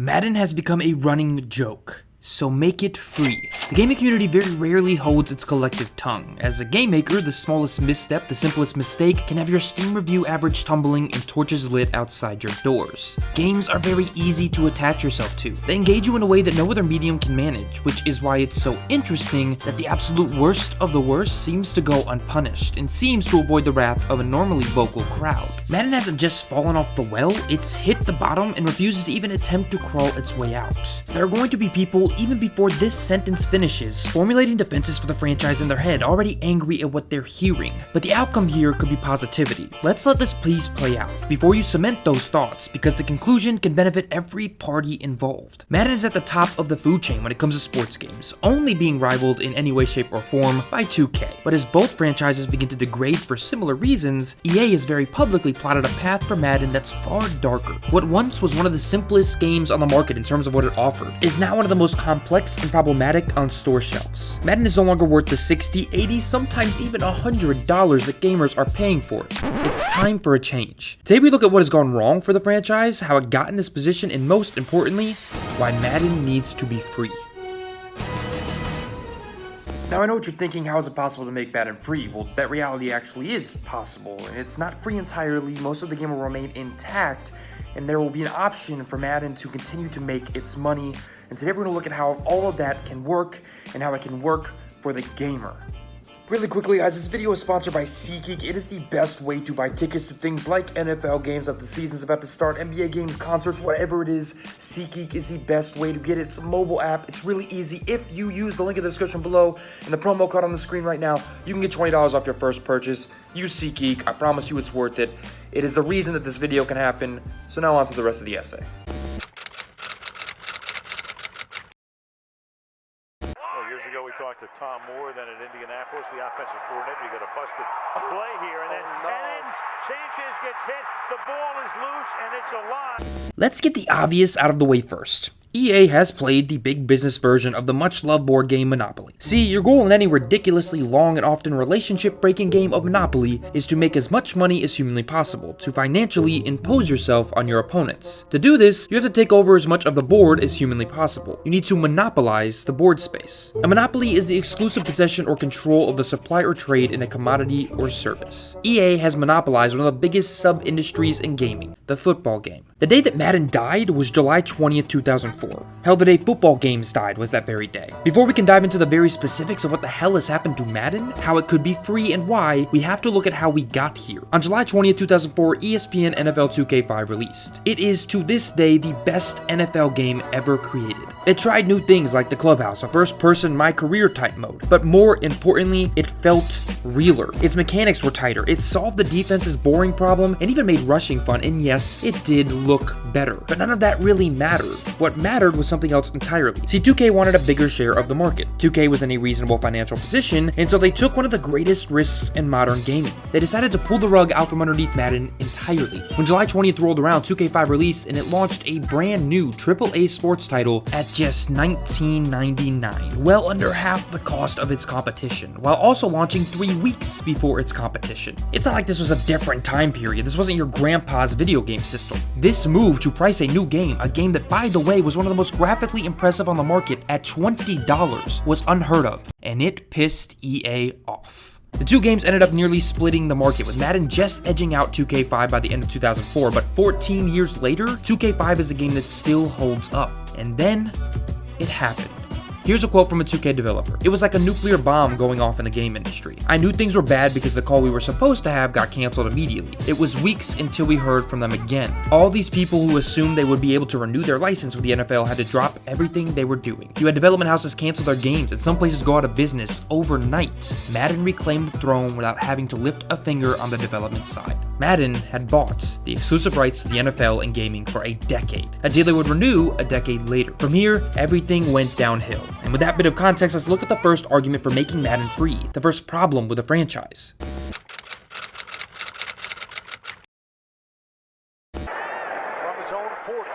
Madden has become a running joke, so make it free. The gaming community very rarely holds its collective tongue. As a game maker, the smallest misstep, the simplest mistake, can have your Steam review average tumbling and torches lit outside your doors. Games are very easy to attach yourself to. They engage you in a way that no other medium can manage, which is why it's so interesting that the absolute worst of the worst seems to go unpunished, and seems to avoid the wrath of a normally vocal crowd. Madden hasn't just fallen off the well, it's hit the bottom and refuses to even attempt to crawl its way out. There are going to be people, even before this sentence finishes, formulating defenses for the franchise in their head, already angry at what they're hearing. But the outcome here could be positivity. Let's let this piece play out before you cement those thoughts, because the conclusion can benefit every party involved. Madden is at the top of the food chain when it comes to sports games, only being rivaled in any way, shape, or form by 2K. But as both franchises begin to degrade for similar reasons, EA has very publicly plotted a path for Madden that's far darker. What once was one of the simplest games on the market in terms of what it offered is now one of the most complex and problematic on store shelves. Madden is no longer worth the $60, $80, sometimes even $100 that gamers are paying for it. It's time for a change. Today we look at what has gone wrong for the franchise, how it got in this position, and most importantly, why Madden needs to be free. Now I know what you're thinking, how is it possible to make Madden free? Well, that reality actually is possible, and it's not free entirely. Most of the game will remain intact, and there will be an option for Madden to continue to make its money. And today we're going to look at how all of that can work, and how it can work for the gamer. Really quickly, guys, this video is sponsored by SeatGeek. It is the best way to buy tickets to things like NFL games that the season's about to start, NBA games, concerts, whatever it is. SeatGeek is the best way to get it. It's a mobile app. It's really easy. If you use the link in the description below and the promo code on the screen right now, you can get $20 off your first purchase. Use SeatGeek. I promise you it's worth it. It is the reason that this video can happen. So now on to the rest of the essay. We talked to Tom Moore, then at Indianapolis, the offensive coordinator. You got a busted play here, and then Sanchez gets hit. The ball is loose, and it's a loss. Let's get the obvious out of the way first. EA has played the big business version of the much-loved board game Monopoly. See, your goal in any ridiculously long and often relationship-breaking game of Monopoly is to make as much money as humanly possible, to financially impose yourself on your opponents. To do this, you have to take over as much of the board as humanly possible. You need to monopolize the board space. A monopoly is the exclusive possession or control of the supply or trade in a commodity or service. EA has monopolized one of the biggest sub-industries in gaming, the football game. The day that Madden died was July 20th, 2004. Hell, the day football games died was that very day. Before we can dive into the very specifics of what the hell has happened to Madden, how it could be free, and why, we have to look at how we got here. On July 20th, 2004, ESPN NFL 2K5 released. It is, to this day, the best NFL game ever created. It tried new things like the clubhouse, a first-person my career type mode, but more importantly, it felt realer. Its mechanics were tighter, it solved the defense's boring problem, and even made rushing fun, and yes, it did look better. But none of that really mattered. What mattered was something else entirely. See, 2K wanted a bigger share of the market. 2K was in a reasonable financial position, and so they took one of the greatest risks in modern gaming. They decided to pull the rug out from underneath Madden entirely. When July 20th rolled around, 2K5 released, and it launched a brand new AAA sports title at just $19.99, well under half the cost of its competition, while also launching 3 weeks before its competition. It's not like this was a different time period. This wasn't your grandpa's video game system. This move to price a new game, a game that, by the way, was one of the most graphically impressive on the market at $20, was unheard of, and it pissed EA off. The two games ended up nearly splitting the market, with Madden just edging out 2K5 by the end of 2004, but 14 years later, 2K5 is a game that still holds up. And then, it happened. Here's a quote from a 2K developer. "It was like a nuclear bomb going off in the game industry. I knew things were bad because the call we were supposed to have got canceled immediately. It was weeks until we heard from them again. All these people who assumed they would be able to renew their license with the NFL had to drop everything they were doing. You had development houses cancel their games, and some places go out of business overnight. Madden reclaimed the throne without having to lift a finger on the development side. Madden had bought the exclusive rights to the NFL and gaming for a decade, a deal they would renew a decade later. From here, everything went downhill. And with that bit of context, let's look at the first argument for making Madden free, the first problem with the franchise. From his own 40,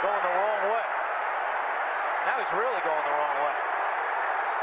going the wrong way. Now he's really going the wrong way.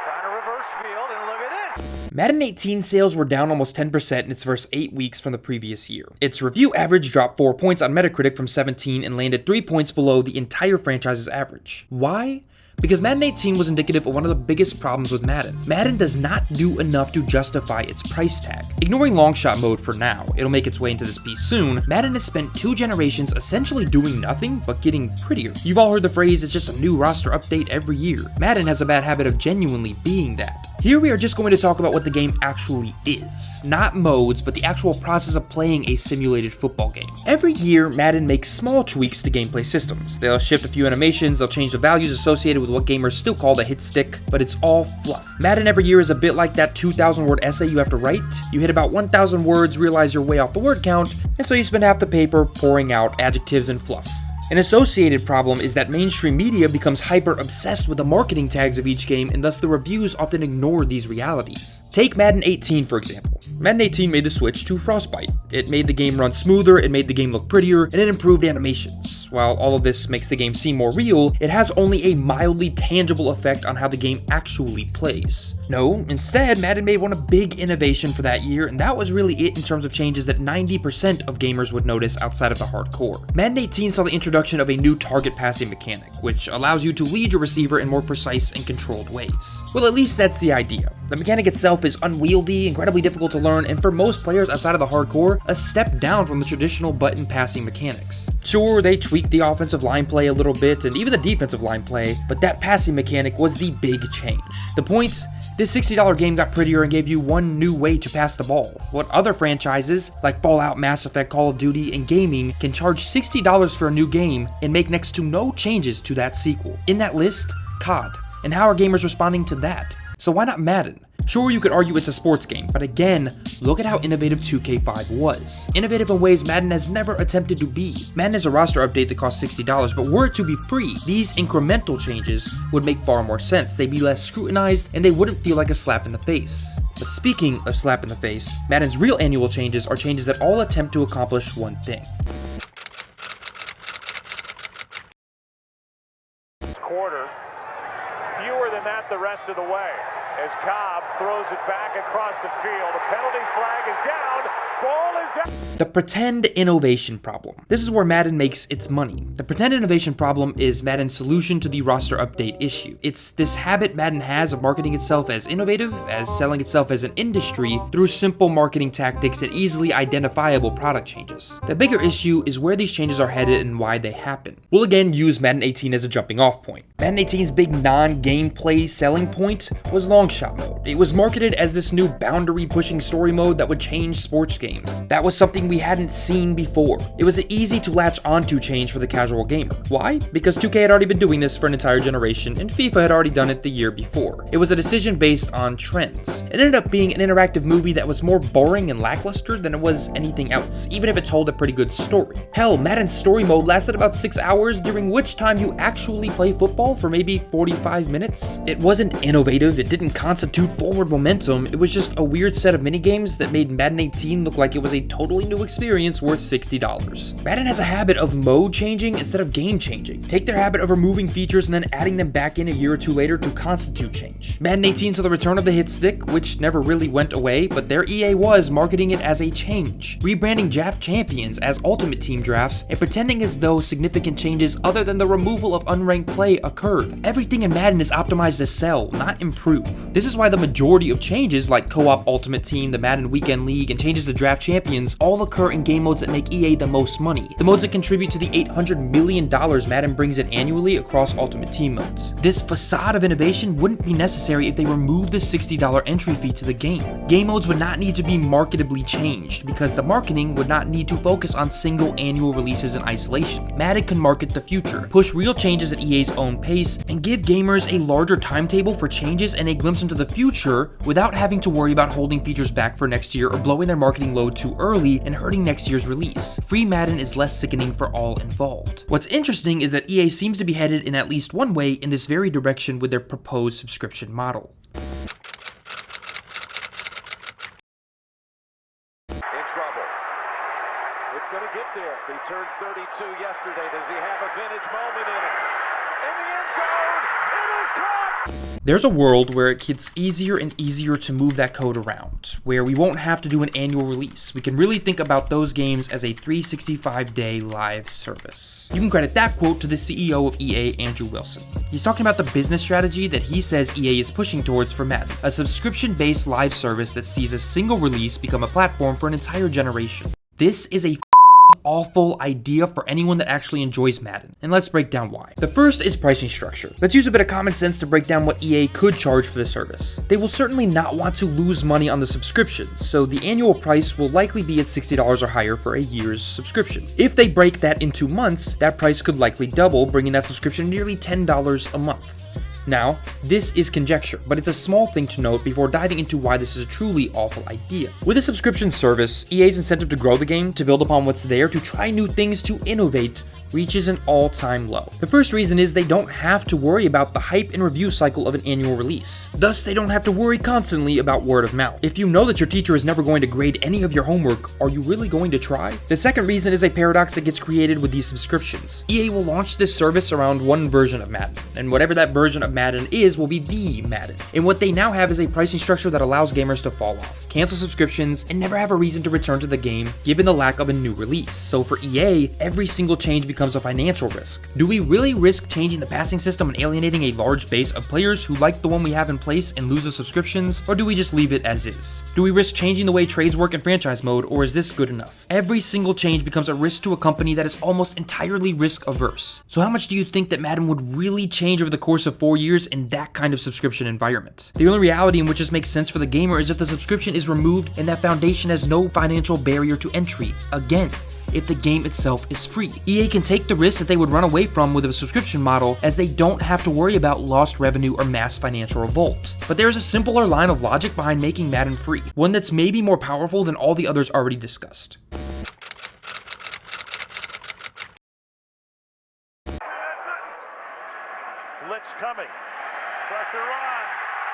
Trying to reverse field, and look at this. Madden 18 sales were down almost 10% in its first 8 weeks from the previous year. Its review average dropped 4 points on Metacritic from 17 and landed 3 points below the entire franchise's average. Why? Because Madden 18 was indicative of one of the biggest problems with Madden. Madden does not do enough to justify its price tag. Ignoring long shot mode for now, it'll make its way into this piece soon, Madden has spent 2 generations essentially doing nothing but getting prettier. You've all heard the phrase, it's just a new roster update every year. Madden has a bad habit of genuinely being that. Here we are just going to talk about what the game actually is. Not modes, but the actual process of playing a simulated football game. Every year, Madden makes small tweaks to gameplay systems. They'll shift a few animations, they'll change the values associated with what gamers still call the hit stick, but it's all fluff. Madden every year is a bit like that 2,000 word essay you have to write. You hit about 1,000 words, realize you're way off the word count, and so you spend half the paper pouring out adjectives and fluff. An associated problem is that mainstream media becomes hyper-obsessed with the marketing tags of each game, and thus the reviews often ignore these realities. Take Madden 18 for example. Madden 18 made the switch to Frostbite. It made the game run smoother, it made the game look prettier, and it improved animations. While all of this makes the game seem more real, it has only a mildly tangible effect on how the game actually plays. No, instead, Madden made one big innovation for that year, and that was really it in terms of changes that 90% of gamers would notice outside of the hardcore. Madden 18 saw the introduction of a new target passing mechanic, which allows you to lead your receiver in more precise and controlled ways. Well, at least that's the idea. The mechanic itself is unwieldy, incredibly difficult to learn, and for most players outside of the hardcore, a step down from the traditional button passing mechanics. Sure, they tweaked the offensive line play a little bit, and even the defensive line play, but that passing mechanic was the big change. The point? This $60 game got prettier and gave you one new way to pass the ball. What other franchises, like Fallout, Mass Effect, Call of Duty, and gaming, can charge $60 for a new game and make next to no changes to that sequel. In that list, COD. And how are gamers responding to that? So why not Madden? Sure, you could argue it's a sports game, but again, look at how innovative 2K5 was. Innovative in ways Madden has never attempted to be. Madden is a roster update that costs $60, but were it to be free, these incremental changes would make far more sense. They'd be less scrutinized, and they wouldn't feel like a slap in the face. But speaking of slap in the face, Madden's real annual changes are changes that all attempt to accomplish one thing. Quarter, fewer than that the rest of the way. As Cobb throws it back across the field. A penalty flag is down. Ball is out. The pretend innovation problem. This is where Madden makes its money. The pretend innovation problem is Madden's solution to the roster update issue. It's this habit Madden has of marketing itself as innovative, as selling itself as an industry through simple marketing tactics and easily identifiable product changes. The bigger issue is where these changes are headed and why they happen. We'll again use Madden 18 as a jumping off point. Madden 18's big non-gameplay selling point was long shot mode. It was marketed as this new boundary-pushing story mode that would change sports games. That was something we hadn't seen before. It was an easy to latch onto change for the casual gamer. Why? Because 2K had already been doing this for an entire generation, and FIFA had already done it the year before. It was a decision based on trends. It ended up being an interactive movie that was more boring and lackluster than it was anything else, even if it told a pretty good story. Hell, Madden's story mode lasted about 6 hours, during which time you actually play football for maybe 45 minutes. It wasn't innovative, it didn't constitute forward momentum, it was just a weird set of minigames that made Madden 18 look like it was a totally new experience worth $60. Madden has a habit of mode changing instead of game changing. Take their habit of removing features and then adding them back in a year or two later to constitute change. Madden 18 saw the return of the hit stick, which never really went away, but their EA was marketing it as a change, rebranding draft champions as Ultimate Team drafts and pretending as though significant changes other than the removal of unranked play occurred. Everything in Madden is optimized to sell, not improve. This is why the majority of changes like Co-op Ultimate Team, the Madden Weekend League, and changes to draft champions all occur in game modes that make EA the most money. The modes that contribute to the $800 million Madden brings in annually across Ultimate Team modes. This facade of innovation wouldn't be necessary if they removed the $60 entry fee to the game. Game modes would not need to be marketably changed because the marketing would not need to focus on single annual releases in isolation. Madden can market the future, push real changes at EA's own pace, and give gamers a larger timetable for changes and a glimpse into the future without having to worry about holding features back for next year or blowing their marketing load too early and hurting next year's release. Free Madden is less sickening for all involved. What's interesting is that EA seems to be headed in at least one way in this very direction with their proposed subscription model. In trouble. It's going to get there. He turned 32 yesterday. Does he have a vintage moment in him? In the end zone, it is There's a world where it gets easier and easier to move that code around, where we won't have to do an annual release. We can really think about those games as a 365-day live service. You can credit that quote to the CEO of EA, Andrew Wilson. He's talking about the business strategy that he says EA is pushing towards for Madden, a subscription-based live service that sees a single release become a platform for an entire generation. This is a awful idea for anyone that actually enjoys Madden, and let's break down why. The first is pricing structure. Let's use a bit of common sense to break down what EA could charge for the service. They will certainly not want to lose money on the subscription, so the annual price will likely be at $60 or higher for a year's subscription. If they break that into months, that price could likely double, bringing that subscription nearly $10 a month. Now, this is conjecture, but it's a small thing to note before diving into why this is a truly awful idea. With a subscription service, EA's incentive to grow the game, to build upon what's there, to try new things, to innovate, reaches an all-time low. The first reason is they don't have to worry about the hype and review cycle of an annual release. Thus, they don't have to worry constantly about word of mouth. If you know that your teacher is never going to grade any of your homework, are you really going to try? The second reason is a paradox that gets created with these subscriptions. EA will launch this service around one version of Madden, and whatever that version of Madden is will be the Madden. And what they now have is a pricing structure that allows gamers to fall off, cancel subscriptions, and never have a reason to return to the game given the lack of a new release. So for EA, every single change becomes a financial risk. Do we really risk changing the passing system and alienating a large base of players who like the one we have in place and lose the subscriptions, or do we just leave it as is? Do we risk changing the way trades work in franchise mode, or is this good enough? Every single change becomes a risk to a company that is almost entirely risk averse. So how much do you think that Madden would really change over the course of 4 years in that kind of subscription environment? The only reality in which this makes sense for the gamer is if the subscription is removed and that foundation has no financial barrier to entry. Again, if the game itself is free. EA can take the risk that they would run away from with a subscription model, as they don't have to worry about lost revenue or mass financial revolt. But there's a simpler line of logic behind making Madden free, one that's maybe more powerful than all the others already discussed. Blitz coming. Pressure on.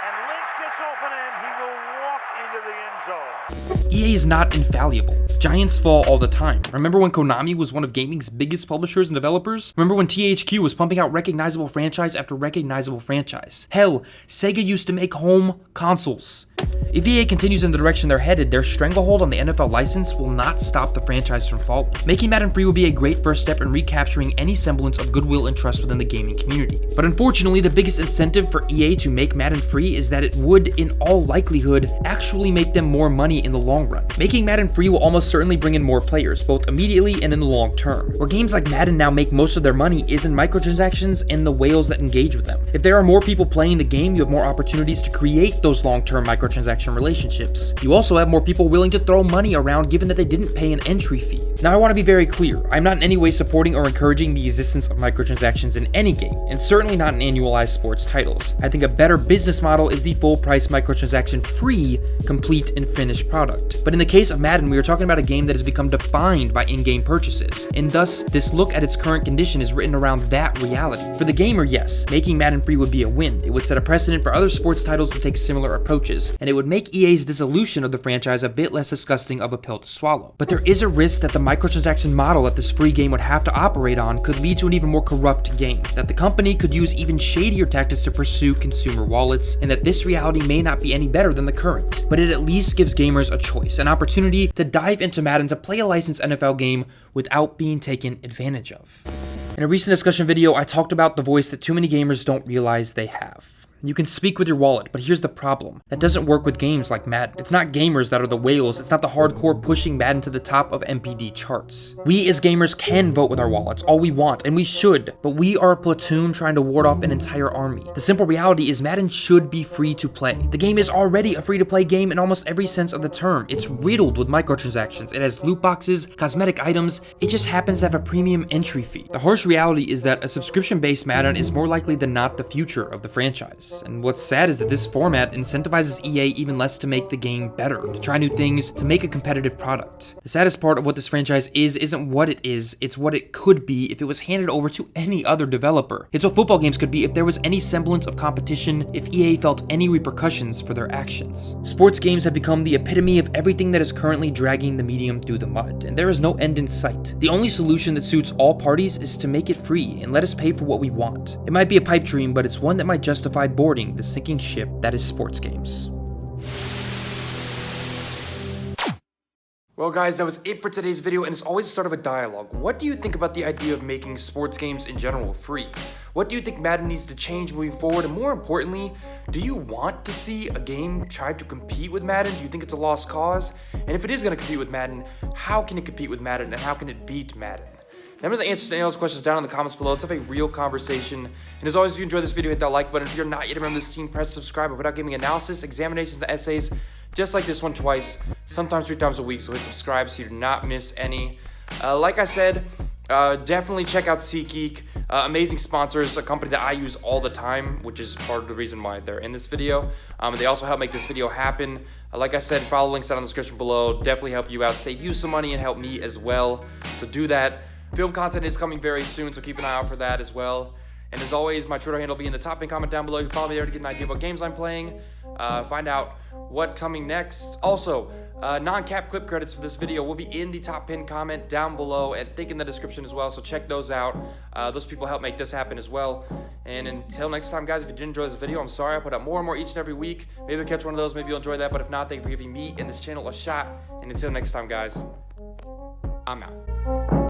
And Lynch gets open and he will walk into the end zone. EA is not infallible. Giants fall all the time. Remember when Konami was one of gaming's biggest publishers and developers? Remember when THQ was pumping out recognizable franchise after recognizable franchise? Hell, Sega used to make home consoles. If EA continues in the direction they're headed, their stranglehold on the NFL license will not stop the franchise from falling. Making Madden free would be a great first step in recapturing any semblance of goodwill and trust within the gaming community. But unfortunately, the biggest incentive for EA to make Madden free is that it would, in all likelihood, actually make them more money in the long run. Making Madden free will almost certainly bring in more players, both immediately and in the long term. Where games like Madden now make most of their money is in microtransactions and the whales that engage with them. If there are more people playing the game, you have more opportunities to create those long-term microtransaction relationships. You also have more people willing to throw money around given that they didn't pay an entry fee. Now I want to be very clear, I'm not in any way supporting or encouraging the existence of microtransactions in any game, and certainly not in annualized sports titles. I think a better business model is the full price microtransaction free, complete and finished product. But in the case of Madden, we are talking about a game that has become defined by in-game purchases, and thus this look at its current condition is written around that reality. For the gamer, yes, making Madden free would be a win. It would set a precedent for other sports titles to take similar approaches, and it would make EA's dissolution of the franchise a bit less disgusting of a pill to swallow. But there is a risk that the microtransaction model that this free game would have to operate on could lead to an even more corrupt game, that the company could use even shadier tactics to pursue consumer wallets, and that this reality may not be any better than the current. But it at least gives gamers a choice, an opportunity to dive into Madden to play a licensed NFL game without being taken advantage of. In a recent discussion video, I talked about the voice that too many gamers don't realize they have. You can speak with your wallet, but here's the problem. That doesn't work with games like Madden. It's not gamers that are the whales, it's not the hardcore pushing Madden to the top of MPD charts. We as gamers can vote with our wallets, all we want, and we should, but we are a platoon trying to ward off an entire army. The simple reality is Madden should be free to play. The game is already a free-to-play game in almost every sense of the term. It's riddled with microtransactions, it has loot boxes, cosmetic items, it just happens to have a premium entry fee. The harsh reality is that a subscription-based Madden is more likely than not the future of the franchise. games. And what's sad is that this format incentivizes EA even less to make the game better, to try new things, to make a competitive product. The saddest part of what this franchise isn't what it is, it's what it could be if it was handed over to any other developer. It's what football games could be if there was any semblance of competition, if EA felt any repercussions for their actions. Sports games have become the epitome of everything that is currently dragging the medium through the mud, and there is no end in sight. The only solution that suits all parties is to make it free and let us pay for what we want. It might be a pipe dream, but it's one that might justify boarding the sinking ship that is sports games. Well guys, that was it for today's video, and it's always the start of a dialogue. What do you think about the idea of making sports games in general free? What do you think Madden needs to change moving forward? And more importantly, do you want to see a game try to compete with Madden? Do you think it's a lost cause? And if it is going to compete with Madden, how can it compete with Madden, and how can it beat Madden? Remember the answers to any of those questions down in the comments below. Let's have a real conversation. And as always, if you enjoyed this video, hit that like button. If you're not yet a member of this team, press subscribe. But without giving analysis, examinations, and essays, just like this one twice, sometimes 3 times a week. So hit subscribe so you do not miss any. Like I said, definitely check out SeatGeek. Amazing sponsors, a company that I use all the time, which is part of the reason why they're in this video. They also help make this video happen. Like I said, follow links down in the description below. Definitely help you out, save you some money, and help me as well. So do that. Film content is coming very soon, so keep an eye out for that as well. And as always, my Twitter handle will be in the top pinned comment down below. You can follow me there to get an idea of what games I'm playing, find out what's coming next. Also, non-cap clip credits for this video will be in the top pinned comment down below and think in the description as well, so check those out. Those people help make this happen as well. And until next time, guys, if you did enjoy this video, I'm sorry. I put out more and more each and every week. Maybe I'll catch one of those, maybe you'll enjoy that, but if not, thank you for giving me and this channel a shot. And until next time, guys, I'm out.